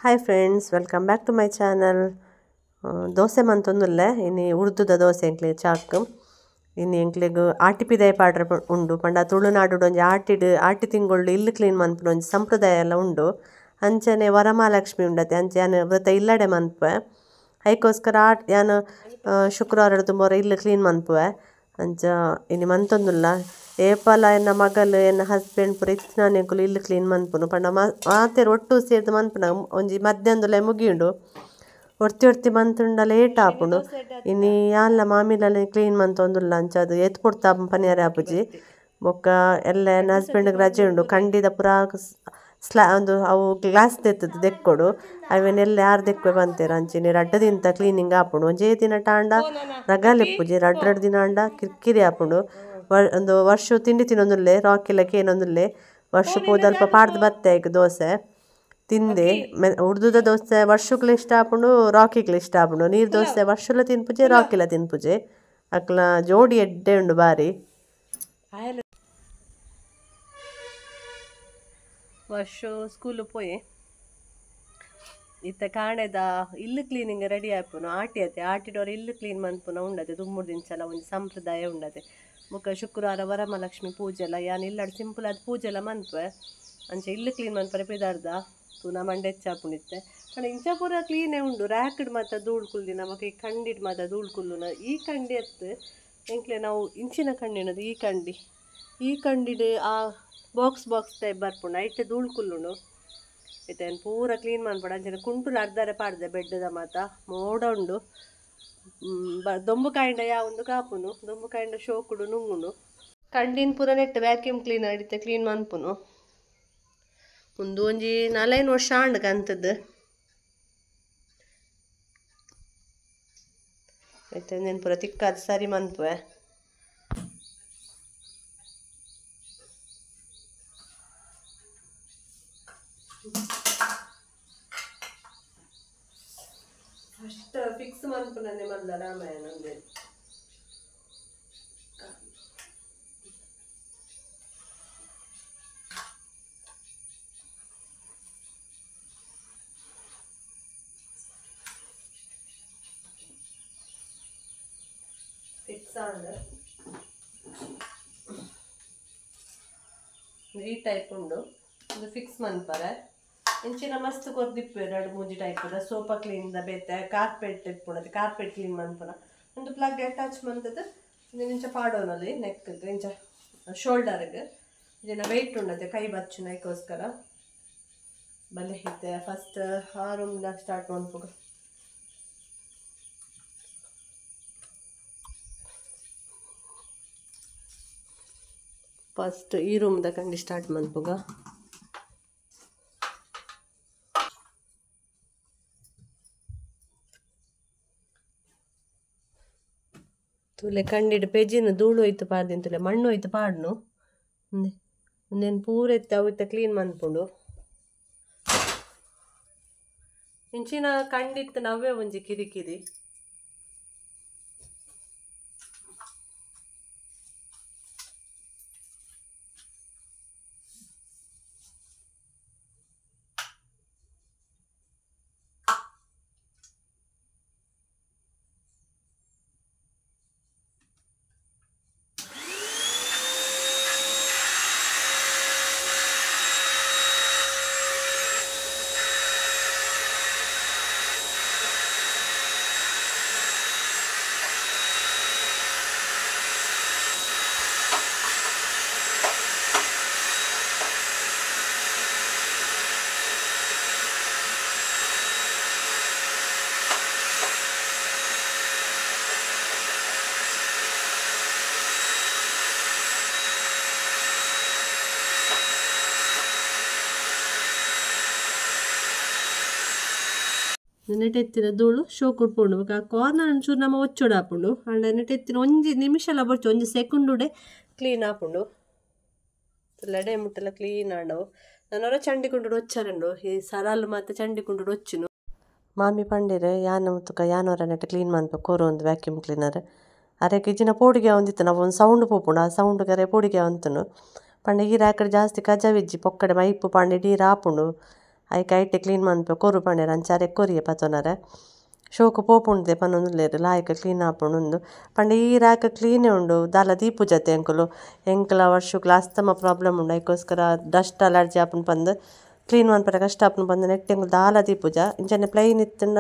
Hi friends, welcome back to my channel. Dosa ಮಂತೊಂದುಲ್ಲೆ ಇನ್ನು ಉರ್ದುದ ದೋಸೆ ಎಂಕ್ಲೆ ಚಾಕ್ ಇನ್ನು ಎಂಕ್ಲೆಗ್ ಆಟಿಪಿದಾಯ ಪಾಡ್ರೆ ಉಂಡು. ಪಂಡ ತುಳುನಾಡು ಒಂಜಿ ಆಟಿ ತಿಂಗೊಳ್ಡು ಇಲ್ಲು ಕ್ಲೀನ್ ಮನ್ಪುನ ಒಂಜಿ ಸಂಪ್ರದಾಯ ಎಲ್ಲ ಉಂಡು. ಅಂಚನೆ ವರಮಹಾಲಕ್ಷ್ಮಿ ಉಂಡತೆ ಅಂಚೆ ಯಾನು ವ್ರತ ಇಲ್ಲಡೆ ಮನ್ಪುವೆ. ಅದಕ್ಕೋಸ್ಕರ ಯಾನು ಶುಕ್ರವಾರ ತುಂಬರ ಇಲ್ಲು ಕ್ಲೀನ್ ಮನ್ಪುವೆ. ಅಂಚ ಇನ್ನು ಮಂತೊಂದುಲ್ಲ ಏಪಲ ಎನ್ನ ಮಗಲು ಎನ್ನ ಹಸ್ಬೆಂಡ್ ಪೂರ ಇತ್ತಿನಾನೆಕುಲು ಇಲ್ಲು ಕ್ಲೀನ್ ಮನ್ಪುನು. ಪಂಡ ಮಾತೆರು ಒಟ್ಟು ಸೇರ್ದು ಮನ್ಪುನ ಒಂಜಿ ಮಧ್ಯಾಹ್ನದಲ್ಲೇ ಮುಗಿಯುಂಡು. ಒರ್ತಿ ಮಂತುಂಡ ಲೇಟ್ ಆಪುಂಡು. ಇನ್ನು ಯಾನ್ಲ ಮಾಮಿಲ ಕ್ಲೀನ್ ಮಂತೊಂದುಲ್ಲ ಅಂಚ ಅದು ಎತ್ತು ಕೊಡ್ತಾ ಪನಿಯಾರೆ ಆಪುಜಿ. ಬೊಕ್ಕ ಎಲ್ಲ ನನ್ನ ಹಸ್ಬೆಂಡ್ಗೆ ರಜೆ ಉಂಡು. ಖಂಡಿತ ಪೂರ ಒಂದು ಅವು ಗ್ಲಾಸ್ ತೆತ್ತದು ದೆಕ್ಕೊಡು ಅವೇನೆಲ್ಲ ಯಾರು ದೆಕ್ವೆ ಬಂತೇರ ಅಂಚಿನಿ ರಡ್ಡದಿಂತ ಕ್ಲೀನಿಂಗ್ ಆಪುಂಡು. ಒಂಜೇ ದಿನ ಟಾಂಡ ರಗಾಲಿಪ್ಪುಜಿ ರಡ್ಡು ದಿನ ಅಂಡ ಕಿರಿಕಿರಿ ಆಪುಂಡು. ಒಂದು ವರ್ಷ ತಿಂಡಿ ತಿನ್ನೊಂದುಲ್ಲೆ ರಾಕಿಲ್ಲಕ್ಕೆ ಏನೊಂದುಲ್ಲೆ ವರ್ಷ ಪೋದಲ್ಪ ಪಾಡ್ದು ಬತ್ತೆ ಆಯ್ಕೆ ದೋಸೆ ತಿಂದೆ. ಉರ್ದುದ ದೋಸೆ ವರ್ಷಕ್ಲೆ ಇಷ್ಟ ಆಪುಂಡು, ರಾಕಿಗ್ಲ ಇಷ್ಟ ಆಪುಂಡು. ನೀರು ದೋಸೆ ವರ್ಷಲ ತಿನ್ಪುಜೆ ರಾಕಿಲ್ಲ ತಿನ್ಪುಜೆ ಅಕ್ಲ ಜೋಡಿ ಎಡ್ಡೆ ಉಂಡು ಬಾರಿ. ವರ್ಷ ಸ್ಕೂಲು ಪೋಯಿ ಇತ್ತ ಕಾಣೆದ ಇಲ್ಲು ಕ್ಲೀನಿಂಗ್ ರೆಡಿ ಆಪುನು. ಆಟಿಡೋರು ಇಲ್ಲು ಕ್ಲೀನ್ ಮನ್ಪುನ ಉಂಡತೆ ದುಮ್ಮುಡು ದಿಂಚಲ ಒಂದು ಸಂಪ್ರದಾಯ ಉಂಡತೆ. ಮುಖ ಶುಕ್ರವಾರ ವರಮಹಾಲಕ್ಷ್ಮಿ ಪೂಜೆ ಎಲ್ಲ ಯಾನು ಇಲ್ಲಾಡು ಸಿಂಪಲ್ ಆದ ಪೂಜೆ ಎಲ್ಲ ಮನ್ಪುವೆ. ಅಂಚೆ ಇಲ್ಲು ಕ್ಲೀನ್ ಮನ್ಪರೆ ಪಿದಾರ್ದ ತೂನ ಮಂಡೆ ಹೆಚ್ಚಾಪುಣಿತ್ತೆ. ಕಣ ಇಂಚ ಪೂರ ಕ್ಲೀನೇ ಉಂಡು. ರ್ಯಾಕ್ಡ್ ಮಾತ ಧೂಳು ಕುಲ್ದಿ ನಮಗೆ ಈ ಕಂಡಿಡ್ ಮಾತ ಧೂಳು ಕುಲ್ಲುನ. ಈ ಕಂಡಿ ಎತ್ತು ಎಂಕ್ಲೆ ನಾವು ಇಂಚಿನ ಕಂಡಿನದು ಈ ಕಂಡಿಡು ಆ ಬಾಕ್ಸ್ ಟೈಪ್ ಬರ್ಪುಂಡು ಐಟೆ ಧೂಳು ಕುಲ್ಲುಂಡು. ಐತೇನು ಪೂರ ಕ್ಲೀನ್ ಮನ್ಪಡ ಅಂಚಿನ ಕುಂಟುಲು ಅರ್ಧರೆ ಪಾಡ್ದೆ ಬೆಡ್ಡದ ಮಾತ ಮೋಡ ಉಂಡು. ದೊಂಬು ಕಾಯಿಂಡ ಒಂದು ಕಾಪುನು ದೊಂಬು ಕಾಯಿಂಡ ಶೋಕುಡು ನುಂಗುನು. ಕಂಡಿನ ಪೂರ ನೆಟ್ಟು ವ್ಯಾಕ್ಯೂಮ್ ಕ್ಲೀನರ್ ಹಿಡಿತೆ ಕ್ಲೀನ್ ಮನ್ಪುನು. ಒಂದು ಒಂಜಿ 4 ವರ್ಷ ಆಂಡು ಕಂತದ್ದು ಆಯ್ತು. ನೆನ್ ಪೂರ ತಿಕ್ಕಾದ ಸರಿ ಮನ್ಪುವೆ. ಅಷ್ಟ ಫಿಕ್ಸ್ ಮನ್ಪುನೇ ಮಲ್ಲ ರಾಮಾಯಣ ಅಂದ್ರೆ ಫಿಕ್ಸ್ ಆಂಡ್ ಈ ಟೈಪ್ ಉಂಡು. ಇದು ಫಿಕ್ಸ್ ಮನ್ಪರೆ ಇಂಚಿನ ಮಸ್ತ್ ಕೊರ್ದಿಪ್ಪು 2-3 ಟೈಪ್ ಸೋಫಾ ಕ್ಲೀನ್ ಬೇತೆ ಕಾರ್ಪೆಟ್ ಇಪ್ಪುಣದು ಕಾರ್ಪೆಟ್ ಕ್ಲೀನ್ ಮನ್ಪುನ. ಒಂದು ಪ್ಲಗ್ ಅಟ್ಯಾಚ್ ಮಂತದ್ದು ಇಂಚ ಪಾಡೋನಲ್ಲಿ ನೆಕ್ ಇಂಚ ಶೋಲ್ಡರ್ಗೆ ಇದನ್ನ ವೆಯ್ಟ್ ಉಂಡತೆ ಕೈ ಬಚ್ಚುನ ಅದಕ್ಕೋಸ್ಕರ ಬಲೆ ಹಿತ್ತೆ. ಫಸ್ಟ್ ಆ ರೂಮ್ದಾಗ ಸ್ಟಾರ್ಟ್ ಮನ್ಪುಗ. ಫಸ್ಟ್ ಈ ರೂಮ್ದ ಕಂಡು ಸ್ಟಾರ್ಟ್ ಮನ್ಪುಗ. ತುಲೆ ಕಂಡಿಡು ಪೆಜಿನ ಧೂಳು ಹೋಯ್ತು ಪಾಡ್ದಿಂತುಲೆ ಮಣ್ಣು ಹೋಯ್ತು ಪಾಡ್ನು ಒಂದೇನು ಪೂರ ಎತ್ತು ಅವು ಇತ್ತ ಕ್ಲೀನ್ ಮನ್ಪುಂಡು. ಇಂಚಿನ ಕಂಡಿತ್ತು ನವ್ವೇ ಒಂಜಿ ಕಿರಿಕಿರಿ. ನೆಟ್ಟೆತ್ತಿನ ಧೂಳು ಶೋಕ್ ಉಟ್ಪುಂಡು. ಆ ಕಾರ್ನರ್ ಒಂಚೂರು ನಮ್ಮ ಒಚ್ಚೋಡು ಹಾಪುಂಡು ಅಂಡ ನೆಟ್ಟೆತ್ತಿನ ಒಂಜಿ ನಿಮಿಷ ಎಲ್ಲ ಬರ್ಚು ಒಂಜಿ ಸೆಕೆಂಡುಡೆ ಕ್ಲೀನ್ ಹಾಪುಂಡು. ಲಡೆ ಮುಟ್ಟೆಲ್ಲ ಕ್ಲೀನ್ ಆಂಡವು. ನನ್ನವರ ಚಂಡಿಕೊಂಡು ಒಚ್ಚಾರಂಡು ಈ ಸರಾಲು ಮತ್ತು ಚಂಡಿಕೊಂಡು ಒಚ್ಚುನು. ಮಾಮಿ ಪಂಡಿರು ಯಾನು ತುಕ ಯಾನವರ ನೆಟ್ಟು ಕ್ಲೀನ್ ಮನ್ಪ ಕೋರು ಒಂದು ವ್ಯಾಕ್ಯೂಮ್ ಕ್ಲೀನರ್ ಅರೆಗೆ ಇಜ್ಜಿನ ಪೋಡಿಗೆ ಒಂದಿತ್ತು ನಾವು ಒಂದು ಸೌಂಡ್ ಪೋಪುಂಡು. ಆ ಸೌಂಡ್ಗರೆ ಪೋಡಿಗೆ ಅಂತನು ಪಂಡ ಈ ರಾಕಡೆ ಜಾಸ್ತಿ ಕಜವಿಜ್ಜಿ ಪೊಕ್ಕಡೆ ಮೈಪು ಪಂಡಿ ನೀರು ಹಾಪುಂಡು. ಐಕೆ ಐಟೆ ಕ್ಲೀನ್ ಮನ್ಪೆ ಕೊರು ಪಂಡೆರ್ ಅಂಚಾರೆ ಕೊರಿಯೆ ಪತೊನರೆ ಶೋಕು ಪೋಪುಂಡೆ ಪನ್ನೊಂದುಲ್ಲೆರ್ ಲಾಯ್ಕ ಕ್ಲೀನ್ ಆಪುಂಡು ಪಂಡ ಈ ರ್ಯಾಕ್ ಕ್ಲೀನೇ ಉಂಡು ದಾಲ ದೀಪು ಜತೆ ಎಂಕಲ ವರ್ಷಕ್ಲ ಅಸ್ತಮ ಪ್ರಾಬ್ಲಮ್ ಉಂಡು ಐಕೋಸ್ಕರ ಡಸ್ಟ್ ಅಲರ್ಜಿ ಆಪುಂಡು ಪಂದು ಕ್ಲೀನ್ ಮನ್ಪರೆ ಕಷ್ಟ ಆಪುಂಡು ಪಂದು ನೆಕ್ಸ್ಟ್ ಎಂಕುಲು ದಾಲ ದೀಪುಜ ಇಂಚನೆ ಪ್ಲೈನ್ ಇತ್ತಂಡ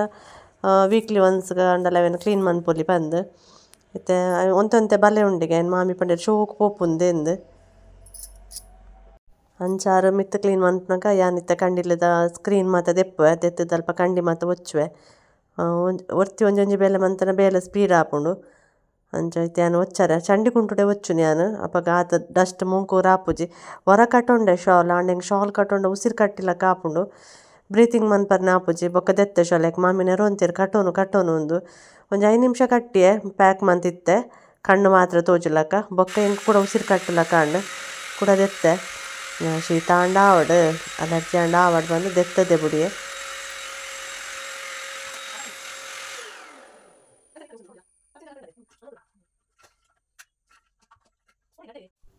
ವೀಕ್ಲಿ ಒನ್ಸ್ ಗಂಡಲ ಅವೆನ್ ಕ್ಲೀನ್ ಮನ್ಪೊಲಿ ಪಂದು ಇತ್ತೆ ಒಂತೆ ಬಲೆ ಉಂಡಿಗೆ ಮಾಮಿ ಪಂಡೆರ್ ಶೋಕು ಪೋಪುಂದೆ ಎಂದು ಅಂಚಾರು ಮಿತ್ತು ಕ್ಲೀನ್ ಮನ್ಪುನಗ ಯಾನಿತ್ತ ಕಂಡಿಲ್ಲದ ಸ್ಕ್ರೀನ್ ಮಾತ ದೆತ್ತದ ಅಲ್ಪ ಕಂಡಿ ಮಾತ ಒಚ್ಚುವೆ ಒರ್ತಿ ಒಂಜೊಂಜಿ ಬೇಲೆ ಮಂತನ ಬೇಲೆ ಸ್ಪೀಡ್ ಆಪುಂಡು ಅಂಚ ಐತೆ ಯಾನು ಒಚ್ಚಾರೆ ಚಂಡಿ ಕುಂಟುಡೆ ಒಚ್ಚು ಯಾನು ಅಪಗ ಆತ ಡಸ್ಟ್ ಮುಂಕೂರು ಆಪುಜಿ ಹೊರ ಕಟ್ಟೊಂಡೆ ಶಾಲ್ ಆಂಡೆಂಗೆ ಶಾಲ್ ಕಟ್ಟೊಂಡೆ ಉಸಿರು ಕಟ್ಟಿಲಕ್ಕ ಆಪುಂಡು ಬ್ರೀತಿಂಗ್ ಮನ್ಪರ್ನ ಆಪುಜಿ ಬೊಕ್ಕ ದೆತ್ತೆ ಶಾಲೆಗೆ ಮಾಮಿನ ರೋಂತಿರು ಕಟ್ಟೋನು ಒಂದು 5 ನಿಮಿಷ ಕಟ್ಟಿಯೆ ಪ್ಯಾಕ್ ಮಂತಿತ್ತೆ ಕಣ್ಣು ಮಾತ್ರ ತೋಜುಲಕ್ಕ ಬೊಕ್ಕ ಹೆಂಗೆ ಕೂಡ ಉಸಿರು ಕಟ್ಟಲಕ್ಕ ಅಂಡು ಕೂಡ ದೆತ್ತೆ ಶೀತ ಅಂಡ ಆವಡ್ ಅಲರ್ಜಿ ಅಂಡ ಆವಡ್ ಬಂದು ದೆತ್ತದೆ ಬುಡಿಯೆ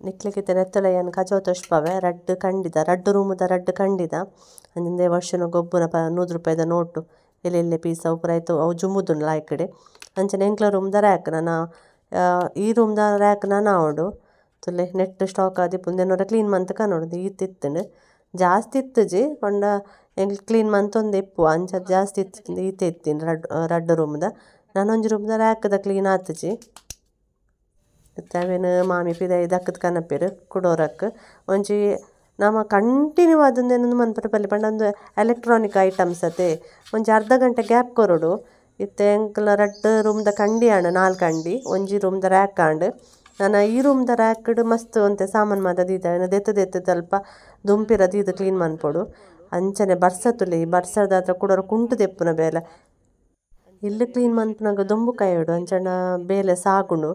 ನಿಕ್ಲಿಕ್ಕಿತ್ತ ನೆತ್ತಲ ಏನು ಕಚೋತೊಷ್ಪವೆ ರಡ್ಡು ರೂಮದ ರಡ್ಡು ಕಂಡಿದ ಅಂದಿಂದೆ ವರ್ಷನ ಗೊಬ್ಬುನ 100 ರೂಪಾಯಿದ ನೋಟು ಎಲ್ಲೆಲ್ಲೆ ಪೀಸ ಉಪರಾಯ್ತು ಅವು ಜುಮ್ಮುದುಂಡು ಲಾಯ್ಕಡೆ ಅಂಚನೆ ಎಂಕ್ಲ ರೂಮ್ದ ರ್ಯಾಕ್ ಈ ರೂಮ್ದ ರ್ಯಾಕ್ ಆವಡು ತುಲೆ ನೆಟ್ ಸ್ಟಾಕ್ ಆದಿ ಪುಂದೆನೋರ ಕ್ಲೀನ್ ಮಂತ್ ಕನ್ನೋಡು ಈತಿತ್ತಂಡು ಜಾಸ್ತಿ ಇತ್ತುಜಿ ಪಂಡ ಎಂಕ್ ಕ್ಲೀನ್ ಮಂತ್ ಒಂದು ಎಪ್ಪು ಅಂಚ ಜಾಸ್ತಿ ಇತ್ತು ಈತೆ ಇತ್ತೀನಿ ರಡ್ಡು ರೂಮ್ದ ನಾನೊಂಜಿ ರೂಮ್ದ ರ್ಯಾಕ್ದ ಕ್ಲೀನ್ ಆತುಜಿ ಅವೇನು ಮಾಮಿ ಪಿದ ದಕ್ಕದ ಕನಪೇರು ಕುಡೋರಕ್ಕೆ ಒಂಜಿ ನಮ್ಮ ಕಂಟಿನ್ಯೂ ಅದೊಂದೇನೊಂದು ಮನ್ಪರೆ ಪಲ್ಲಿ ಪಂಡ ಒಂದು ಎಲೆಕ್ಟ್ರಾನಿಕ್ ಐಟಮ್ಸ್ ಅತೆ ಒಂಜಿ ಅರ್ಧ ಗಂಟೆ ಗ್ಯಾಪ್ ಕೊರೋಡು ಇತ್ತೆ ಎಂಕಲ ರಡ್ಡು ರೂಮ್ದ ಕಂಡಿ ಆಂಡು 4 ಕಂಡಿ ಒಂಜಿ ರೂಮ್ದ ರ್ಯಾಕ್ ಆಂಡು ನಾನು ಈ ರೂಮ್ದ ರ್ಯಾಕ್ಡ್ ಮಸ್ತ್ ಒಂತೆ ಸಾಮಾನು ಮಾತ ದೀತ ದೆತ್ತದ ಅಲ್ಪ ದುಂಪಿರ ದೀದು ಕ್ಲೀನ್ ಮನ್ಪೊಡು ಅಂಚನೆ ಬರ್ಸತ್ತುಲೆ ಈ ಬರ್ಸದ ಹತ್ರ ಕೂಡೋರು ಕುಂಟು ದೆಪ್ಪುನ ಬೇಲೆ ಇಲ್ಲಿ ಕ್ಲೀನ್ ಮನ್ಪುನಾಗ ದೊಂಬು ಕಾಯೋಡು ಅಂಚನ ಬೇಲೆ ಸಾಗುಂಡು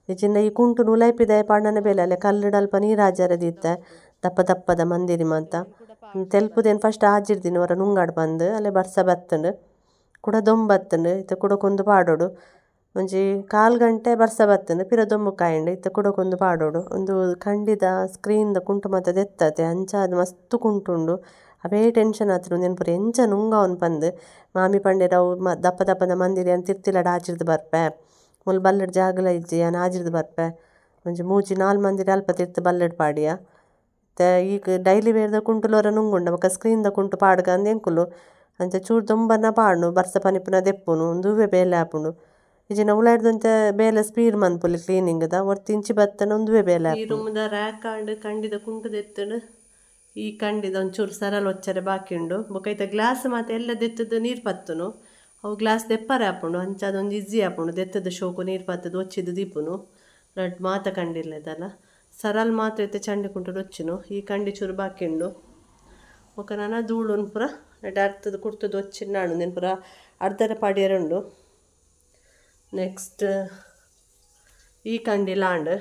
ಇಜಿಂದ ಈ ಕುಂಟು ನೂಲೈಪಿದ ಪಾಂಡನ ಬೇಲೆ ಅಲ್ಲೇ ಕಲ್ಲುಡು ಅಲ್ಪ ನೀರು ಆಜಾರ ದೀತೆ ದಪ್ಪದ ಮಂದಿರಿ ಮಾತ ತೆಲ್ಪುದೇನು ಫಸ್ಟ್ ಆಜಿರ್ದಿನಿ ಅವರ ನುಂಗಾಡು ಬಂದು ಅಲ್ಲೇ ಬರ್ಸ ಬತ್ತಂಡು ಕೂಡ ದೊಂಬತ್ತಂಡು ಇತ್ತೆ ಕುಡಕೊಂದು ಪಾಡೋಡು ಒಂಜಿ 1/4 ಗಂಟೆ ಬರ್ಸ ಬತ್ತಂಡು ಪಿರ ದೊಂಬು ಕಾಯಂಡು ಇತ್ತೆ ಕುಡಕೊಂದು ಪಾಡೋಡು ಒಂದು ಖಂಡಿತ ಸ್ಕ್ರೀನ್ದ ಕುಂಟು ಮಾತ ದೆತ್ತತೆ ಅಂಚ ಅದು ಮಸ್ತ್ ಕುಂಟುಂಡು ಅವೇ ಟೆನ್ಷನ್ ಆತರು ನೆನ್ಪುರ ಎಂಚ ನುಂಗವನು ಪಂದು ಮಾಮಿ ಪಂಡೆರ ಅವು ದಪ್ಪದ ಮಂದಿರಿ ಅಂತ ತಿರ್ತಿಲಾಡ ಆಜಿರ್ದು ಬರ್ಪೆ ಮುಲ್ ಬಲ್ಲಡ್ ಜಾಗಲ ಇಜ್ಜಿ ನಾನು ಆಜಿರ್ದು ಬರ್ಪೆ ಒಂಜಿ 3-4 ಮಂದಿರ ಅಲ್ಪ ತಿರ್ತು ಬಲ್ಲಡ್ ಪಾಡಿಯ ಈಗ ಡೈಲಿ ವೇರ್ದ ಕುಂಟುಲೋರ ನುಂಗುಂಡ ಬೊಕ್ಕ ಸ್ಕ್ರೀನ್ದ ಕುಂಟು ಪಾಡ್ಗ ಅಂದ ಎಂಕುಲು ಅಂಚ ಚೂರು ದೊಂಬನ್ನ ಪಾಡ್ನು ಬರ್ಸ ಪನಿಪುನ ದೆಪ್ಪುನು ಒಂದುವೆ ಬೇಲೆ ಆಪುಂಡು ಇಜಿನ ಉಲಾಡ್ದಂತೆ ಬೇಲೆ ಸ್ಪೀಡ್ ಮನ್ಪುಲಿ ಕ್ಲೀನಿಂಗ್ದ ಒಟ್ಟು ಇಂಚಿ ಬತ್ತನ ಒಂದುವೆ ಬೇಲೆ ಈ ರೂಮ್ದ ರ್ಯಾಕ್ ಆಂಡ್ ಕಂಡಿದ ಕುಂಟು ದೆತ್ತನು ಈ ಕಂಡಿದ ಒಂಚೂರು ಸರಲ್ ಒಚ್ಚರೆ ಬಾಕಿ ಉಂಡು ಬೊಕ್ಕ ಐತ ಗ್ಲಾಸ್ ಮಾತ ಎಲ್ಲ ದೆತ್ತದ ನೀರು ಪತ್ತುನು ಅವು ಗ್ಲಾಸ್ ದೆಪ್ಪರೆ ಆಪುಂಡು ಅಂಚ ಅದೊಂದು ಈಸಿ ಆಪುಂಡು ದೆತ್ತದ ಶೋಕು ನೀರು ಪತ್ತದ ಒಚ್ಚಿದ್ದು ದೀಪುನು ರಡ್ ಮಾತ ಕಂಡಿಲ್ಲದಲ್ಲ ಸರಲ್ ಮಾತ್ರ ಐತೆ ಚಂಡಿ ಕುಂಟು ರೊಚ್ಚಿನು ಈ ಕಂಡಿ ಚೂರು ಬಾಕಿ ಉಂಡು ಬೊಕ್ಕ ನಾನು ಧೂಳು ಪುರ ಅರ್ಥದ ಕುಡ್ತದ ಒಚ್ಚಿನ ನಾಡು ನೆನ್ ಪುರ ಅರ್ಧರ ಪಾಡಿಯರುಂಡು ನೆಕ್ಸ್ಟ್ ಈ ಕಂಡಿ ಲಾಂಡ್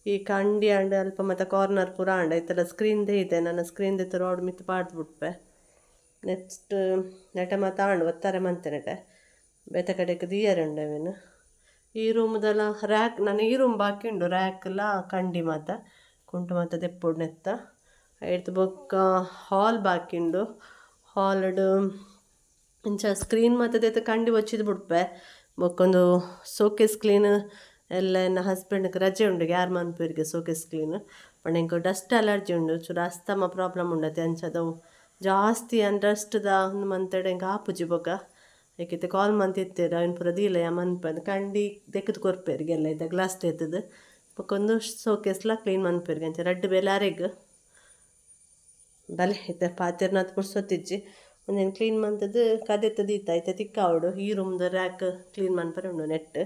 ಈ ಕಂಡಿ ಆಂಡ್ ಅಲ್ಪ ಮತ್ತು ಕಾರ್ನರ್ ಪೂರ ಆಂಡ ಐತಲ್ಲ ಸ್ಕ್ರೀನ್ದೇ ಇದೆ ನನ್ನ ಸ್ಕ್ರೀನ್ದೇ ರೋಡ್ ಮಿತ್ತು ಪಾಡ್ದು ಬಿಟ್ಪೆ ನೆಕ್ಸ್ಟ್ ನೆಟ ಮತ್ತು ಆಂಡು ಒತ್ತಾರೆ ಮಂತೆ ನೆಟೆ ಬೇತ ಕಡೆಗೆ ದಿಯರುಂಡು ಅವೇನು ಈ ರೂಮ್ದೆಲ್ಲ ರ್ಯಾಕ್ ನಾನು ಈ ರೂಮ್ ಬಾಕಿ ಉಂಡು ರ್ಯಾಕ್ಲ ಕಂಡಿ ಮಾತ ಕುಂಟು ಮಾತ ದೆಪ್ಪುಡು ನೆತ್ತ ಆಯ್ತು ಬೊಕ್ಕ ಹಾಲ್ ಬಾಕಿ ಉಂಡು ಹಾಲ್ಡು ಇಂಚ ಸ್ಕ್ರೀನ್ ಮಾತ ದೆತ್ತ ಕಂಡಿ ಒಚ್ಚಿದು ಬಿಡ್ಪೆ ಬೊಕ್ಕೊಂದು ಸೋಕೇಸ್ ಕ್ಲೀನ್ ಎಲ್ಲ ನನ್ನ ಹಸ್ಬೆಂಡ್ಗೆ ರಜೆ ಉಂಡು ಯಾರು ಮನ್ಪೇರಿಗೆ ಸೋಕೇಸ್ ಕ್ಲೀನ್ ಪಂಡ ಇಂಕ ಡಸ್ಟ್ ಅಲರ್ಜಿ ಉಂಡು ಚೂರು ಅಸ್ತಮ ಪ್ರಾಬ್ಲಮ್ ಉಂಡತೆ ಅಂಚದವು ಜಾಸ್ತಿ ಡಸ್ಟ್ದ ಒಂದು ಮಂತಡೆ ಇಂಕ ಆಪುಜಿ ಬೊಕ್ಕ ಏಕೈತೆ ಕಾಲ್ ಮಂತಿತ್ತೇರ ಅವ್ನು ಪೂರ ದೀಲ ಮನ್ಪದು ಕಂಡಿ ದೆಕ್ಕದು ಕೊರ್ಪೇರಿಗೆಲ್ಲ ಇದ್ದ ಗ್ಲಾಸ್ ತೆತ್ತದು ಬೊಕ್ಕೊಂದು ಸೋಕೇಸ್ಲ ಕ್ಲೀನ್ ಮನ್ಪೇರಿಗೆ ಅಂಚ ರಡ್ಡು ಬೇಲೆ ಅರೆಗ್ ಬಲೆ ಐತೆ ಪಾತೆರ್ನಾಥ್ ಪುಡ್ಸೊತ್ತಿಜ್ಜಿ ಒಂದೇನು ಕ್ಲೀನ್ ಮಂತದ್ದು ಕದೆತ್ತದು ಈತ ಐತೆ ತಿಕ್ಕಾವಡು ಈ ರೂಮ್ದ ರ್ಯಾಕ್ ಕ್ಲೀನ್ ಮನ್ಪರೆ ಉಂಡು ನೆಟ್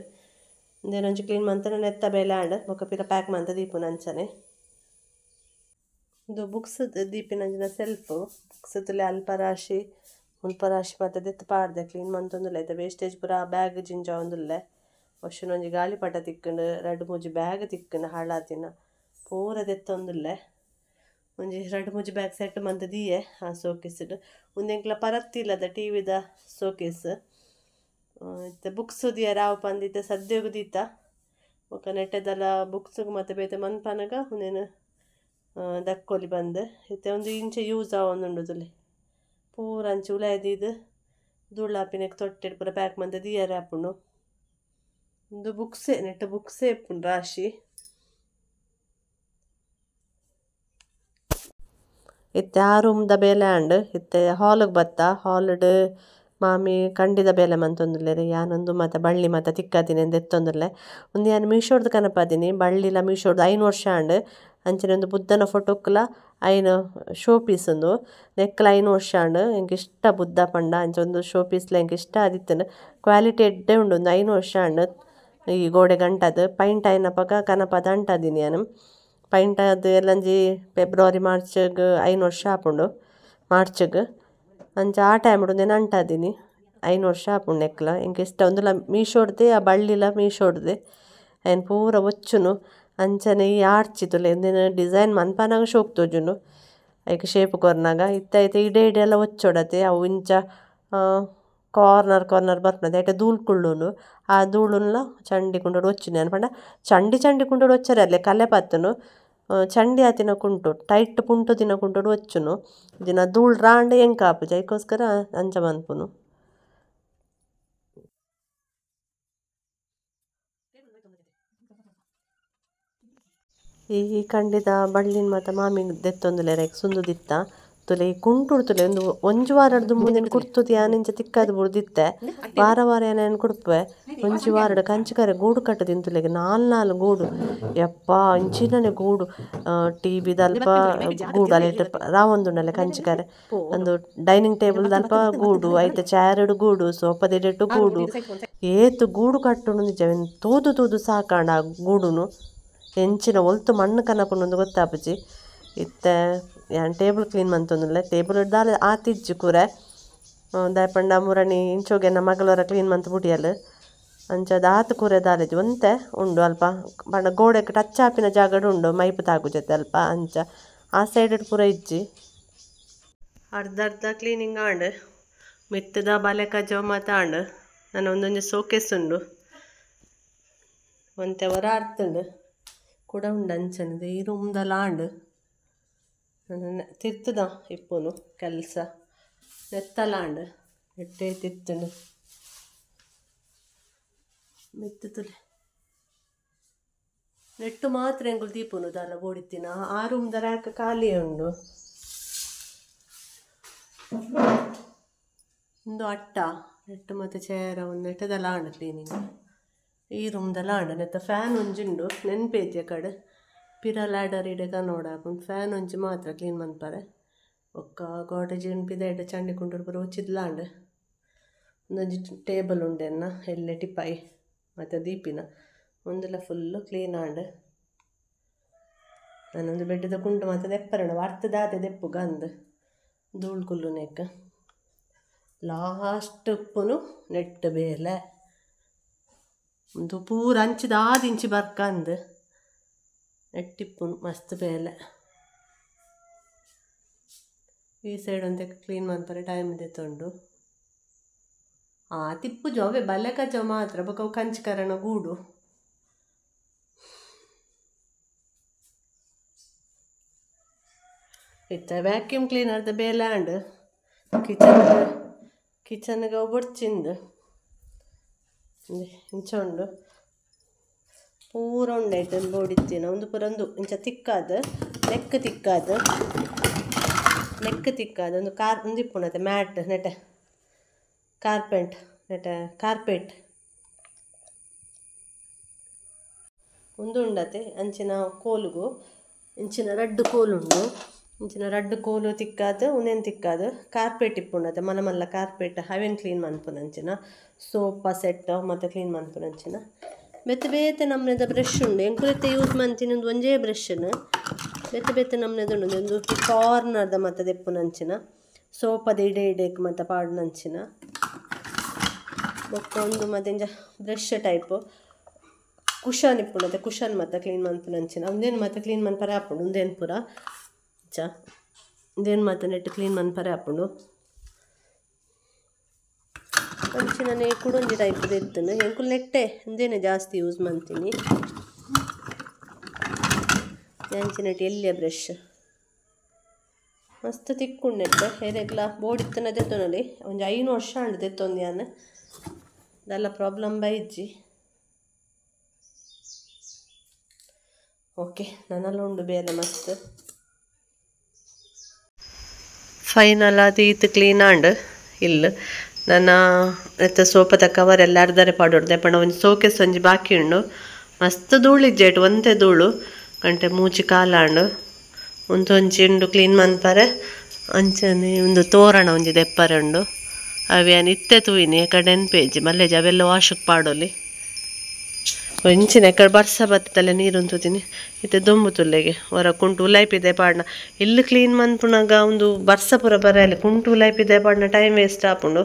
ಒಂದೇನೊಂಚು ಕ್ಲೀನ್ ಮಂತನ ನೆತ್ತ ಬೇಲೆ ಆಂಡ್ ಬೊಕ್ಕ ಪಿರ ಪ್ಯಾಕ್ ಮಂತ ದೀಪುನ ಅಂಚನೆ ಇದು ಬುಕ್ಸ್ ದೀಪಿನಂಚಿನ ಸೆಲ್ಫ್ ಬುಕ್ಸ್ ತುಲೆ ಅಲ್ಪರಾಶಿ ಮುಲ್ಪರಾಶಿ ಮತ್ತು ದೆತ್ತು ಪಾಡ್ದೆ ಕ್ಲೀನ್ ಮಂತೊಂದುಲ್ಲ ಐತೆ ವೇಸ್ಟೇಜ್ ಪೂರ ಬ್ಯಾಗ್ ಜಿಂಜ ಒಂದುಲ್ಲೆ ವರ್ಷನೊಂಜಿ ಗಾಳಿಪಟ ತಿಕ್ಕಂಡು 2-3 ಬ್ಯಾಗ್ ತಿಕ್ಕಂಡು ಹಾಳಾತಿನ ಪೂರ ದೆತ್ತೊಂದುಲ್ಲೆ ಒಂಜಿ 2-3 ಬ್ಯಾಗ್ ಸೆಟ್ ಮಂತ ದಿಯೆ ಆ ಸೋಕೇಸ್ಡು ಒಂದೆಂಕ್ಲ ಪರತ್ತಿಲ್ಲದ ಟಿವಿದ ಸೋಕೇಸ್ ಇತ್ತೆ ಬುಕ್ಸ್ ದಿಯ ರಾವ್ ಪಂದಿತ್ತೆ ಸದ್ಯೋಗ ದೀತ ಬೊಕ್ಕ ನೆಟ್ಟೆದಲ್ಲ ಬುಕ್ಸ್ಗೆ ಮತ್ತು ಬೇತೆ ಮನ್ಪನಗ ಒಂದೇನು ದಕ್ಕೊಲಿ ಬಂದು ಇತ್ತೆ ಒಂದು ಇಂಚೆ ಯೂಸ್ ಆವೊಂದುಂಡು ತುಲೆ ಪೂರ ಅಂಚು ಉಲಾಯ್ದಿದ್ದು ಧೂಳಾಪಿನಕ್ಕೆ ತೊಟ್ಟೆಡ್ ಪೂರ ಪ್ಯಾಕ್ ಮಂತ ದಿಯರ್ ಆಪುಂಡು ಒಂದು ಬುಕ್ಸೆ ನೆಟ್ಟ ಬುಕ್ಸೆ ಇಪ್ಪುಂಡು ರಾಶಿ ಇತ್ತೆ ಆ ರೂಮ್ದ ಬೇಲೆ ಆಂಡ್ ಇತ್ತೆ ಹಾಲ್ಗೆ ಬತ್ತ ಹಾಲ್ಡ್ ಮಾಮಿ ಕಂಡಿದ ಬೇಲೆ ಮಂತೊಂದುಲ್ಲೆರಿ ಯಾನೊಂದು ಮತ್ತು ಬಳ್ಳಿ ಮತ್ತು ತಿಕ್ಕಾದಿನಿ ಎಂದು ಎತ್ತೊಂದುಲ್ಲೆ ಒಂದು ಯಾನು ಮೀಶೋಡ್ದು ಕನಪಾದಿನಿ ಬಳ್ಳಿಲ ಮೀಶೋಡ್ದು 5 ವರ್ಷ ಆಂಡ್ ಅಂಚಿನ ಒಂದು ಬುದ್ಧನ ಫೋಟೋಕ್ಕಲ ಐನು ಶೋ ಪೀಸ್ ಒಂದು ನೆಕ್ಕಲ 5 ವರ್ಷ ಆಂಡ್ ಎಂಗೆ ಇಷ್ಟ ಬುದ್ಧ ಪಂಡ ಅಂಚ ಒಂದು ಶೋ ಪೀಸ್ಲ ಎಂಗೆ ಇಷ್ಟ ಆದಿತ್ತನು ಕ್ವಾಲಿಟಿ ಎಡ್ಡೆ ಉಂಡು ಒಂದು 5 ವರ್ಷ ಆಂಡ್ ಈ ಗೋಡೆ ಗಂಟದು ಪೈಂಟ್ ಐನಪಗ ಕನಪದ ಅಂಟದಿನಿ ನಾನು ಪೈಂಟ್ ಅದು ಎಲ್ಲಂಜಿ ಫೆಬ್ರವರಿ ಮಾರ್ಚ್ಗೆ 5 ವರ್ಷ ಆಪುಂಡು ಮಾರ್ಚ್ಗೆ ಅಂಚ ಆ ಟೈಮ್ నేను ಅಂಟಾದೀನಿ 5 ವರ್ಷ ಆಪುಂಡು ನೆಕ್ಲ ಇಂಕ ಇಷ್ಟ ಒಂದುಲ ಮೀಶೋಡ್ದೆ ಆ ಬಳ್ಳಿಲ ಮೀಶೋಡ್ದೆ ఆయన ಪೂರ ಒಚ್ಚುನು ಅಂಚನೆ ಈ ಆಡ್ಚಿತುಲೆ ಎಂದಿನ ಡಿಸೈನ್ ಮನ್ಪನಾಗ ಶೋಕ್ ತೋಜುನು ಐಕೆ ಶೇಪ್ ಕೊರ್ನಾಗ ಇತ್ತೈತೆ ಇಡೆ ಇಡೆ ಎಲ್ಲ ಒಚ್ಚೊಡತೆ ಅವು ಇಂಚ ಕಾರ್ನರ್ ಬರ್ಪನದೆ ಐಟೆ ಧೂಳು ಕುಳ್ಳೂನು ಆ ಧೂಳುನ್ಲ ಚಂಡಿ ಕುಂಡೋಡು ಒಚ್ಚುನಿ ಅನ್ಪಂಡ ಚಂಡಿ ಕುಂಡೋಡು ಒಚ್ಚರೆ ಅಲ್ಲೇ ಕಲೆ ಪತ್ತನು ಚಂಡಿ ಆತಿನ ಕುಂಟು ಟೈಟ್ ಪುಂಟು ದಿನ ಕುಂಟೋಡು వచ్చును ದಿನ ಧೂಳು ರಾಂಡ್ ಎಂಕ ಆಪುಜ ಅದಕ್ಕೋಸ್ಕರ ಅಂಚ ಮನ್ಪುನು ಈ ಕಂಡಿದ ಬಳ್ಳಿನ ಮಾತ ಮಾಮಿ ದೆತ್ತೊಂದುಲೆ ಸುಂದು ದಿತ್ತ ತುಲೆ ಈ ಕುಂಟುಡ್ತುಲೆ ಒಂಜು ವಾರಡ್ದು ಮುಂದೆ ಕುರ್ತುದು ಯಾನಿಂಚ ತಿಕ್ಕಾದ ಬುಡ್ದಿತ್ತೆ ವಾರ ಏನೇನು ಕುಡ್ಪೆ ಒಂಜಿ ವಾರಡ್ ಕಂಚಿಕರೆ ಗೂಡು ಕಟ್ಟು ತಿಂತುಲೆಗೆ 4 ಗೂಡು ಯಪ್ಪ ಇಂಚಿನನೆ ಗೂಡು ಟಿ ವಿ ದಲ್ಪ ಗೂಡು ಅಲ್ಲಿ ರಾವೊಂದುಂಡಲೆ ಕಂಚಿಕರೆ ಒಂದು ಡೈನಿಂಗ್ ಟೇಬಲ್ ದಲ್ಪ ಗೂಡು ಐತೆ ಚೇರಡು ಗೂಡು ಸೋಫಾದೆಡೆಟ್ಟು ಗೂಡು ಏತು ಗೂಡು ಕಟ್ಟುನು ನಿಜ ತೂದು ಸಾಕಾಂಡ ಆ ಗೂಡುನು ಎಂಚಿನ ಒಲ್ತು ಮಣ್ಣು ಕನಪುನೊಂದು ಗೊತ್ತಾಪುಜಿ ಇತ್ತೆ ಯಾನ್ ಟೇಬಲ್ ಕ್ಲೀನ್ ಮಂತೊಂದುಲ್ಲೆ ಟೇಬಲ್ ದಾಲ ಆತಿಜ್ಜಿ ಕೂರೆ ದಾಯಪಂಡ ಮುರಣಿ ಇಂಚೋಗೆ ನಮ್ಮ ಮಗಳವರ ಕ್ಲೀನ್ ಮಂತ್ ಬುಡಿಯಲು ಅಂಚದ ಆತು ಕೂರೆ ದಾಲೆಜಿ ಒಂತೆ ಉಂಡು ಅಲ್ಪ ಪಂಡ ಗೋಡೆಗೆ ಟಚ್ ಆಪಿನ ಜಾಗಡು ಉಂಡು ಮೈಪು ತಾಗು ಜೊತೆ ಅಲ್ಪ ಅಂಚ ಆ ಸೈಡ್ ಪೂರ ಇಜ್ಜಿ ಅರ್ಧ ಕ್ಲೀನಿಂಗ್ ಆಂಡ್ ಮೆತ್ತದ ಬಲೆ ಕಜವ ಮಾತಾಂಡ್ ನಾನು ಒಂದೊಂದು ಸೋಕೇಸ್ ಉಂಡು ಒಂತೆ ಹೊರ ಅರ್ತುಂಡು ಕೂಡ ಉಂಡು ಅಂಚನದು ಈ ರೂಮ್ದಲ್ಲ ಆಂಡ್ ತಿರ್ತದ ಇಪ್ಪುನು ಕೆಲಸ ನೆತ್ತಲಾಂಡ್ ನೆಟ್ಟೆ ತಿರ್ತುಂಡು ಮೆತ್ತುಲೆ ನೆಟ್ಟು ಮಾತ್ರ ಎಂಗುಲು ದೀಪುನು ದಾಲ ಬೋಡಿತ್ತಿನ ಆ ರೂಮ್ದ ರ್ಯಾಕ್ ಖಾಲಿ ಉಂಡು ಒಂದು ಅಟ್ಟ ನೆಟ್ಟು ಮತ್ತು ಚೇರ ಒಂದು ನೆಟ್ಟದಲ್ಲ ಆಂಡ್ ಕ್ಲೀನಿಂಗ್ ಈ ರೂಮ್ದಲ್ಲ ಆಂಡ್ ನೆತ್ತ ಫ್ಯಾನ್ ಒಂಜುಂಡು ನೆನ್ಪೇಜೆ ಕಡೆ ಪಿರ ಲ್ಯಾಡರ್ ಇಡೆಗ ನೋಡಾಕೊಂಡು ಫ್ಯಾನ್ ಒಂಜಿ ಮಾತ್ರ ಕ್ಲೀನ್ ಮನ್ಪರೆ ಒಕ್ಕ ಗೋಟೇಜ್ ಉಂಪಿದ ಎಡ್ಡೆ ಚಂಡಿ ಕುಂಟು ಬರೋ ಚಿದ್ಲಾಂಡ್ ಒಂದೊಂಜಿ ಟೇಬಲ್ ಉಂಡೆನ್ನ ಎಲ್ಲೆ ಟಿಪಾಯಿ ಮತ್ತು ದೀಪಿನ ಒಂದೆಲ್ಲ ಫುಲ್ಲು ಕ್ಲೀನ್ ಆಂಡ್ ನಾನೊಂದು ಬೆಡ್ಡದ ಕುಂಟು ಮತ್ತು ದೆಪ್ಪರಣ ವರ್ತದಾದೆ ದೆಪ್ಪು ಗಂದು ಧೂಳು ಕುಲ್ಲು ನೆಕ್ ಲಾಸ್ಟ್ ಉಪ್ಪುನು ನೆಟ್ಟು ಬೇಲೆ ಒಂದು ಪೂರ ಅಂಚಿದ 6 ಇಂಚಿ ಬರ್ಕಂದು ನೆಟ್ಟಿಪ್ಪುನು ಮಸ್ತ್ ಬೇಲೆ ಈ ಸೈಡ್ ಒಂತೆ ಕ್ಲೀನ್ ಮನ್ಪರೆ ಟೈಮ್ ದೆತ್ತೊಂಡು ತಿಪ್ಪು ಜೋವೆ ಬಲೆ ಕಜವ ಮಾತ್ರ ಬೊಕ ಕಂಚಿಕರಣ ಗೂಡು ಇತ್ತ ವ್ಯಾಕ್ಯೂಮ್ ಕ್ಲೀನರ್ದ ಬೇಲೆ ಆಂಡ್ ಕಿಚನ್ಗೆ ಬೊಡ್ಚಿಂದು ಇಂಚ ಉಂಡು ಪೂರ ಉಂಡಾಯ್ತು ಬೋಡಿತ್ತಿನ ಒಂದು ಪೂರ ಒಂದು ಇಂಚ ತಿಕ್ಕಾದ ನೆಕ್ ತಿಕ್ಕಾದ ಒಂದು ಒಂದು ಇಪ್ಪುಣತೆ ಮ್ಯಾಟ್ ನೆಟೆ ಕಾರ್ಪೆಟ್ ಒಂದು ಉಂಡತೆ ಅಂಚಿನ ಕೋಲುಗು ಇಂಚಿನ ರಡ್ಡು ಕೋಲುಂಡು ಇಂಚಿನ ರಡ್ಡು ಕೋಲು ತಿಕ್ಕಾದ ಉನೇನು ತಿಕ್ಕಾದ ಕಾರ್ಪೆಟ್ ಇಪ್ಪುಂಡತೆ ಮಲ್ಲ ಕಾರ್ಪೆಟ್ ಅವೇನು ಕ್ಲೀನ್ ಮನ್ಪುನಂಚಿನ ಸೋಫಾ ಸೆಟ್ ಮತ್ತು ಕ್ಲೀನ್ ಮನ್ಪುನಂಚಿನ ಬೇತೆ ನಮ್ಮನೆದ ಬ್ರಷ್ ಉಂಡು ಎಂಕುಲೆತ್ತೆ ಯೂಸ್ ಮಂತಿನ ಒಂದು ಒಂಜೇ ಬ್ರಷನ್ನು ಬೇತೆ ನಮ್ಮನೆದ ಉಂಡು ಒಂದು ಕಾರ್ನರ್ದ ಮತ್ತು ದೆಪ್ಪುನಂಚಿನ ಸೋಫಾದ ಇಡೇಕ್ ಮತ್ತು ಪಾಡ್ನಂಚಿನ ಬೊಕ್ಕ ಒಂದು ಮತ್ತು ಬ್ರಷ್ ಟೈಪ್ ಕುಷನ್ ಇಪ್ಪುಂಡತೆ ಕುಷನ್ ಮತ್ತು ಕ್ಲೀನ್ ಮನ್ಪುನಂಚಿನ ಒಂದೇನು ಮತ್ತು ಕ್ಲೀನ್ ಮನ್ಪರೆ ಹಾಪುಂಡು ಒಂದೇನು ಪೂರ ಒಂದೇನು ಮತ್ತು ನೆಟ್ಟು ಕ್ಲೀನ್ ಮನ್ಪರೆ ಹಾಪುಂಡು ಅಂಚಿನ ಕುಡೊಂಜಿ ಟೈಪ್ ಎತ್ತುಂಡು ಎಂಕುಲು ನೆಟ್ಟೆ ಒಂದೇನೆ ಜಾಸ್ತಿ ಯೂಸ್ ಮಾಡ್ತೀನಿ ಅಂಚಿನಟ್ಟು ಎಲ್ಲಿಯ ಬ್ರಷ್ ಮಸ್ತ್ ತಿಕ್ಕೊಂಡೆ ಹೇರೆಗ್ಲ ಬೋಡಿತ್ತನ ತೆತ್ತೊನಲಿ ಒಂದು 5 ವರ್ಷ ಅಂಡು ತೆತ್ತೊಂದು ನಾನು ಅದೆಲ್ಲ ಪ್ರಾಬ್ಲಮ್ ಬೈಜ್ಜಿ ಓಕೆ ನನ್ನೆಲ್ಲ ಉಂಡು ಬೇಲೆ ಮಸ್ತ್ ಫೈನಲ್ ಅದು ಈತು ಕ್ಲೀನ್ ಆಂಡ್ ಇಲ್ಲ ನನ್ನ ಸೋಪದ ಕವರ್ ಎಲ್ಲ ಅರ್ಧರೆ ಪಾಡೋಡ್ದೆ ಪಂಡ ಒಂದು ಸೋಕೆಸ್ ಒಂಜಿ ಬಾಕಿ ಉಂಡು ಮಸ್ತ್ ಧೂಳು ಇಜ್ಜೆಟ್ ಒಂತೆ ಧೂಳು ಗಂಟೆ ಮೂಜಿ ಕಾಲಾಂಡು ಒಂದೊಂಜಿ ಉಂಡು ಕ್ಲೀನ್ ಮನ್ಪರೆ ಅಂಚನೆ ಒಂದು ತೋರಣ ಒಂಜಿ ದೆಪ್ಪರೆ ಉಂಡು ಅವೇನು ಇತ್ತೆ ತೂಯಿನಿ ಎಕಡೆ ನೆನ್ಪೇಜಿ ಮಲ್ಲೆಜಿ ಅವೆಲ್ಲ ವಾಶಕ್ಕೆ ಪಾಡೋಲಿ ಇಂಚಿನ ಎಕಡೆ ಬರ್ಸ ಬತ್ತಲೆ ನೀರು ಅಂತುತ್ತೀನಿ ಇತ್ತೆ ದೊಂಬು ತುಲ್ಲೆಗೆ ಹೊರ ಕುಂಟು ಉಲಾಯ್ಪಿದೆ ಪಾಡ್ನ ಇಲ್ಲಿ ಕ್ಲೀನ್ ಮನ್ಪುನಾಗ ಒಂದು ಬರ್ಸ ಪೂರ ಬರಲಿ ಕುಂಟು ಉಲಾಯ್ಪಿದೆ ಪಾಡ್ನ ಟೈಮ್ ವೇಸ್ಟ್ ಆಪುಂಡು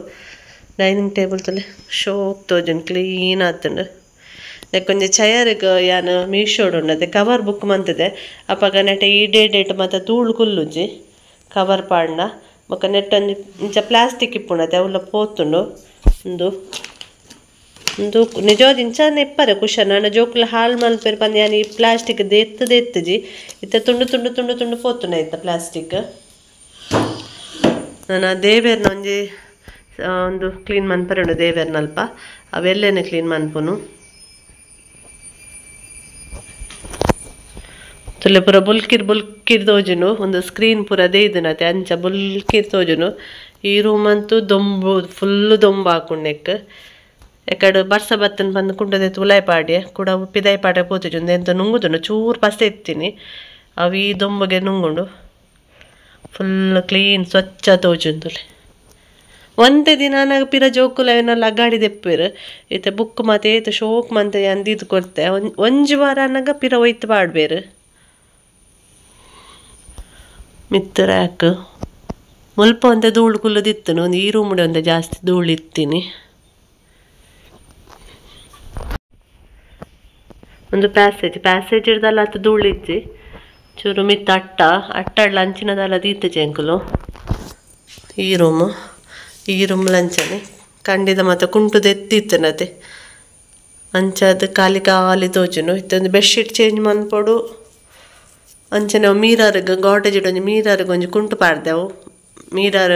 ಡೈನಿಂಗ್ ಟೇಬಲ್ ತುಲೆ ಶೋಕ್ ತೋಜುಂಡು ಕ್ಲೀನ್ ಆತುಂಡು ಕೊಂಚ ಚಯರ್ಗೆ ಯಾನು ಮೀಶೋಡು ಉಂಡದೆ ಕವರ್ ಬುಕ್ ಮಂತದೆ ಅಪ್ಪಾಗ ನೆಟ್ಟೆ ಈ ಡೇಟ್ ಮತ್ತು ತೂಳು ಕುಲ್ಲುಜಿ ಕವರ್ ಪಾಡ್ನ ಬೊಕ್ಕ ನೆಟ್ಟೊಂದು ಇಂಚ ಪ್ಲಾಸ್ಟಿಕ್ ಇಪ್ಪುಂಡತೆ ಅವಲ್ಲ ಪೋತುಂಡು ಒಂದು ಒಂದು ನಿಜವಾದ ಇಂಚ ನೆಪ್ಪರೆ ಕುಶನ್ ನಾನು ಜೋಕ್ಲ ಹಾಳು ಮಲ್ಪೇರು ಪಂದು ಯಾನು ಈ ಪ್ಲಾಸ್ಟಿಕ್ ಎತ್ತುಜಿ ಇತ್ತ ತುಂಡು ತುಂಡು ತುಂಡು ತುಂಡು ಪೋತುಂಡ ಇತ್ತ ಪ್ಲಾಸ್ಟಿಕ್ ನಾನು ದೇವೇರ್ನ ಒಂಜಿ ಒಂದು ಕ್ಲೀನ್ ಮನ್ಪರೆ ಉಂಡು ದೇವೇರ್ನಲ್ಪ ಅವೆಲ್ಲೇನೆ ಕ್ಲೀನ್ ಮನ್ಪುನು ತುಲೆ ಪೂರ ಬುಲ್ಕಿರ್ ತೋಜುನು ಒಂದು ಸ್ಕ್ರೀನ್ ಪೂರ ದೇಯ್ದುನತೆ ಅಂಚ ಬುಲ್ಕಿರ್ ತೋಜುನು ಈ ರೂಮ್ ಅಂತೂ ದೊಂಬು ಫುಲ್ಲು ದೊಂಬು ಹಾಕೊಂಡೆಕ್ ಎಕಡೆ ಬರ್ಸ ಬತ್ತನ್ ಬಂದು ಕುಂಡದೆ ತುಲಾಯ್ ಪಾಡ್ಯ ಕೂಡ ಪಿದಾಯ್ ಪಾಡ್ಯ ಪೋತುಜುಂದು ಎಂತ ನುಂಗುದುಂಡು ಚೂರು ಪಸ್ತೆ ಎತ್ತೀನಿ ಅವು ಈ ದೊಂಬಗೆ ನುಂಗುಂಡು ಫುಲ್ ಕ್ಲೀನ್ ಸ್ವಚ್ಛ ತೋಜುಂದುಲೆ ಒಂದೇ ದಿನ ನಾಗ ಪಿರ ಜೋಕುಲ ಏನೆಲ್ಲ ಅಗಾಡಿ ದೆಪ್ಪೇರು ಇತ್ತೆ ಬುಕ್ ಮತ್ತೆ ಏತು ಶೋಕ್ ಮಂತೆ ಅಂದಿದ್ದು ಕೊಡ್ತೆ ಒಂಜು ವಾರ ಅನ್ನಗ ಪಿರ ಒಯ್ತು ಪಾಡ್ಬೇರು ಮಿತ್ತ ರ್ಯಾಕ್ ಮುಲ್ಪ ಒಂದೇ ಧೂಳು ಕುಲ್ಲದಿತ್ತನು ಒಂದು ಈ ರೂಮ್ಡೆ ಒಂದೇ ಜಾಸ್ತಿ ಧೂಳು ಇತ್ತೀನಿ ಒಂದು ಪ್ಯಾಸೇಜ್ ಇಡ್ದಲ್ಲ ಅದು ಧೂಳು ಇಜ್ಜಿ ಚೂರು ಮಿತ್ತ ಅಟ್ಟಡ್ಲ ಅಂಚಿನದಲ್ಲ ದೀತ ಜಂಕುಲು ಈ ರೂಮ್ ಲಂಚನೆ ಕಂಡಿದ ಮತ್ತು ಕುಂಟುದು ಎತ್ತಿತ್ತನತೆ ಅಂಚದು ಖಾಲಿ ತೋಜುನು ಇತ್ತೊಂದು ಬೆಡ್ಶೀಟ್ ಚೇಂಜ್ ಮನ್ಪೊಡು ಅಂಚನೆ ಮೀರರ್ಗೆ ಗಾಟೇಜ್ ಒಂಜಿ ಮೀರರ್ಗೆ ಒಂಜಿ ಕುಂಟು ಪಾಡ್ದೆವು ಮೀರರ್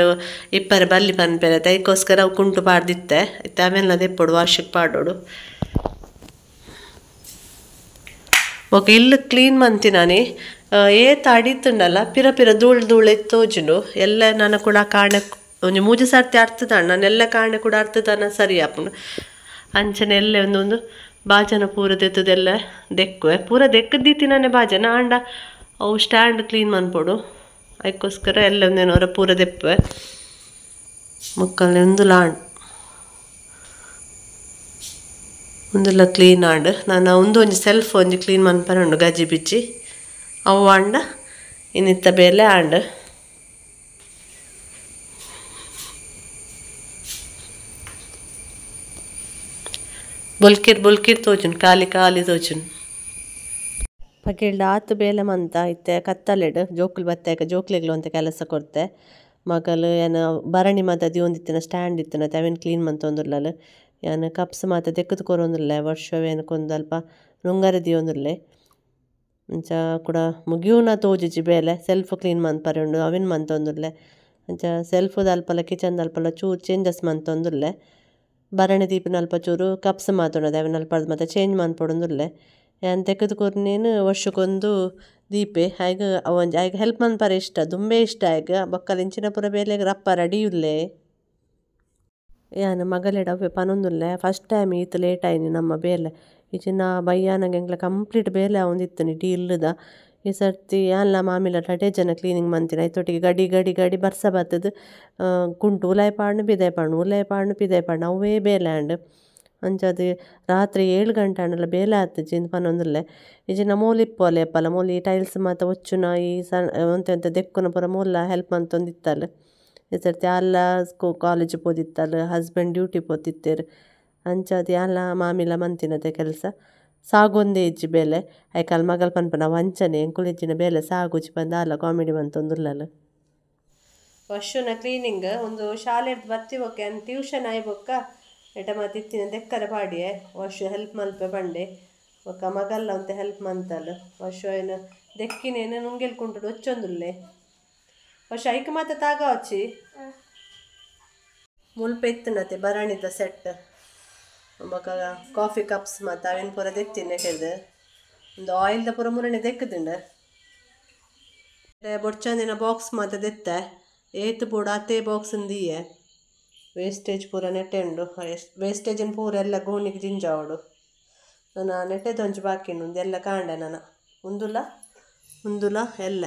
ಇಪ್ಪರೆ ಬಲ್ಲಿ ಪನ್ಪೆರೆ ಅದಕ್ಕೋಸ್ಕರ ಅವು ಕುಂಟು ಪಾಡ್ದಿತ್ತೆ ಇತ್ತೆ ಅವೆಲ್ಲ ದೆಪ್ಪೊಡು ವಾಶಕ್ಕೆ ಪಾಡೋಡು ಓಕೆ ಇಲ್ಲಿ ಕ್ಲೀನ್ ಮಂತಿನಾನಿ ಏತ ಅಡಿತುಂಡಲ್ಲ ಪಿರ ಧೂಳು ಎತ್ತೋಜುನು ಎಲ್ಲ ನಾನು ಕೂಡ ಕಾಣೆ ಒಂಜಿ ಮೂಜಿ ಸರ್ತಿ ಅರ್ತದಾಣ ನಾನೆಲ್ಲ ಕಾಣೆ ಕೂಡ ಅರ್ತದಾನ ಸರಿ ಆಪುಂಡು ಅಂಚನೆ ಎಲ್ಲೆ ಒಂದೊಂದು ಬಾಜನ ಪೂರ ದೆತ್ತದೆಲ್ಲ ದೆಕ್ಕುವೆ ಪೂರ ದೆಕ್ಕದಿತ್ತಿನಾನೆ ಬಾಜನ ಆಂಡ ಅವು ಸ್ಟ್ಯಾಂಡ್ ಕ್ಲೀನ್ ಮನ್ಪೊಡು ಅದಕ್ಕೋಸ್ಕರ ಎಲ್ಲ ಒಂದೇನವರ ಪೂರ ದೆಪ್ಪುವೆ ಮುಕ್ಕಲ್ನೆ ಒಂದು ಲಾಂಡ್ ಒಂದೆಲ್ಲ ಕ್ಲೀನ್ ಆಂಡ್ ನಾನು ಒಂಜಿ ಸೆಲ್ಫ್ ಒಂಜಿ ಕ್ಲೀನ್ ಮನ್ಪರೆ ಉಂಡು ಗಜ್ಜಿ ಬಿಚ್ಚಿ ಅವು ಆಂಡ ಇನ್ನಿತ್ತ ಬೇಲೆ ಆಂಡ್ ಬುಲ್ಕಿರ್ ತೋಜುನ್ ಖಾಲಿ ತೋಜುನ್ ಪಗೇಳ್ದ ಆತು ಬೇಲೆ ಮಂತ ಇತ್ತೆ ಕತ್ತಲೆಡು ಜೋಕುಲು ಬತ್ತಾಕ ಜೋಕ್ಲೆಗ್ಲು ಅಂತ ಕೆಲಸ ಕೊಡ್ತೆ ಮಗಲು ಏನು ಭರಣಿ ಮಾತ ದಿಯೊಂದಿತ್ತಿನ ಸ್ಟ್ಯಾಂಡ್ ಇತ್ತಿನ ಅವೇನು ಕ್ಲೀನ್ ಮಂತೊಂದುಲ್ಲಲು ಯಾನು ಕಪ್ಸ್ ಮಾತ ದೆಕ್ಕದು ಕೊರೊಂದುಲ್ಲೆ ವರ್ಷವೇನು ಕೊಂದಲ್ಪ ನುಂಗರೆ ದಿಯೊಂದುಲ್ಲೆ ಅಂಚ ಕೂಡ ಮುಗಿಯೂನ ತೋಜುಜಿ ಬೇಲೆ ಸೆಲ್ಫ್ ಕ್ಲೀನ್ ಮನ್ಪರೆ ಉಂಡು ಅವಿನ್ ಮಂತೊಂದುಲ್ಲೆ ಅಂಚ ಸೆಲ್ಫುದ ಅಲ್ಪಲ ಕಿಚನ್ದ ಅಲ್ಪಲ ಚೂರು ಚೇಂಜಸ್ ಮಂತೊಂದುಲ್ಲೆ ಭರಣಿ ದೀಪಿನ ಅಲ್ಪ ಚೂರು ಕಪ್ಸ್ ಮಾತೊಂಡದೆ ಅವಿನ ಅಲ್ಪದ ಮತ್ತೆ ಚೇಂಜ್ ಮನ್ಪೊಡೊಂದುಲ್ಲೆ ಯಾನ್ ತೆಕ್ಕದು ಕೊರ್ನೇನು ವರ್ಷಕ್ಕೊಂದು ದೀಪೆ ಆಯ್ಗ ಅವಂಜಿ ಆಯ್ಗ ಹೆಲ್ಪ್ ಮನ್ಪರೆ ಇಷ್ಟ ದುಂಬೆ ಇಷ್ಟ ಆಯ್ಗ ಬೊಕ್ಕಲ ಇಂಚಿನ ಪೂರ ಬೇಲೆಗ್ ರಪ್ಪ ರೆಡಿಯುಲ್ಲೆ ಯಾನು ಮಗಲೆಡ ಅವೇ ಪನೊಂದುಲ್ಲೆ ಫಸ್ಟ್ ಟೈಮ್ ಈತ್ ಲೇಟ್ ಆಯ್ನಿ ನಮ್ಮ ಬೇಲೆ ಈಚಿನ ಬಯ್ಯಾನಗೆ ಎಂಗ್ಲ ಕಂಪ್ಲೀಟ್ ಬೇಲೆ ಅವಂದಿತ್ತನಿ ಟೀ ಇಲ್ಲದ ಈ ಸರ್ತಿ ಯಾನ್ಲ ಮಾಮಿಲ 2 ಜನ ಕ್ಲೀನಿಂಗ್ ಮಂತಿನ ಐತೊಟ್ಟಿಗೆ ಗಡಿ ಬರ್ಸ ಬತ್ತದು ಕುಂಟು ಉಲಾಯ್ ಪಾಡ್ನು ಪಿದಾಯ್ ಪಾಡ್ನು ಅವೇ ಬೇಲೆ ಆಂಡ್ ಅಂಚದು ರಾತ್ರಿ 7 ಗಂಟೆ ಆಂಡಲ ಬೇಲೆ ಆತುಜಿ ಇಂದು ಪನೊಂದುಲ್ಲೆ ಈಜಿನ ಮೂಲಿಪ್ಪೋಲೆ ಅಪ್ಪಲ ಮೂಲಿ ಟೈಲ್ಸ್ ಮಾತ ಒಚ್ಚುನ ಈ ಒಂತೆ ದೆಕ್ಕುನ ಪೂರ ಮೂಲ ಹೆಲ್ಪ್ ಮಂತೊಂದಿತ್ತಲು ಈ ಸರ್ತಿ ಅಲ್ಲ ಕಾಲೇಜ್ ಪೋದಿತ್ತಲು ಹಸ್ಬೆಂಡ್ ಡ್ಯೂಟಿ ಪೋತಿತ್ತೇರು ಅಂಚದು ಯಾನ್ಲ ಮಾಮಿಲ ಮಂತಿನತೆ ಕೆಲಸ ಸಾಗೊಂದೇ ಇಜ್ಜಿ ಬೇಲೆ ಐಕಾಲ್ ಮಗಲ್ ಪನ್ಪನ ವಂಚನೆ ಎಂಕುಲಿಜ್ಜಿನ ಬೇಲೆ ಸಾಗುಜಿ ಬಂದ ಅಲ್ಲ ಕಾಮಿಡಿ ಮಂತೊಂದುಲ್ಲಲು ವರ್ಷನ ಕ್ಲೀನಿಂಗ್ ಒಂದು ಶಾಲೆ ಬತ್ತಿ ಬೊಕ್ಕ ಟ್ಯೂಷನ್ ಆಯ್ ಬೊಕ್ಕ ಎಟ ಮತ್ತಿತ್ತಿನ ದೆಕ್ಕರೆ ಪಾಡಿಯೆ ವರ್ಷ ಹೆಲ್ಪ್ ಮಲ್ಪೆ ಬಂಡೆ ಬೊಕ್ಕ ಮಗಲ್ಲ ಅಂತ ಹೆಲ್ಪ್ ಮಂತಲು ವರ್ಷ ಏನು ದೆಕ್ಕಿನೇನು ನುಂಗೆಲ್ ಕುಂಟುಡು ಒಚ್ಚೊಂದುಲ್ಲೆ പക്ഷെ ಐಕ್ ಮಾತ ತಾಗ ಹಚ್ಚಿ ಮುಲ್ಪ ಎತ್ತನತೆ ಬರಾಣಿದ ಸೆಟ್ ಬೊಕ ಕಾಫಿ ಕಪ್ಸ್ ಮತ್ತು ಅವೇನು ಪೂರ ದೆತ್ತಿನ ನೆಟ್ಟೆದು ಒಂದು ಆಯಿಲ್ದ ಪೂರ ಮುರಣೆ ದೆಕ್ಕದುಂಡು ಬೊಡ್ಚಂದಿನ ಬಾಕ್ಸ್ ಮಾತ ದೆತ್ತ ಏತ್ ಪೂಡ ಅತ್ತೆ ಬಾಕ್ಸ್ ದೀಯೆ ವೇಸ್ಟೇಜ್ ಪೂರ ನೆಟ್ಟೆ ಉಂಡು ವೇಸ್ಟೇಜನ್ ಪೂರ ಎಲ್ಲ ಗೋಣಿಗೆ ಜಿಂಜಾವಡು ನಾನು ನೆಟ್ಟೆದೊಂಚು ಬಾಕಿ ಉಂಡು ಎಲ್ಲ ಕಾಂಡೆ ನಾನು ಮುಂದುಲ ಎಲ್ಲ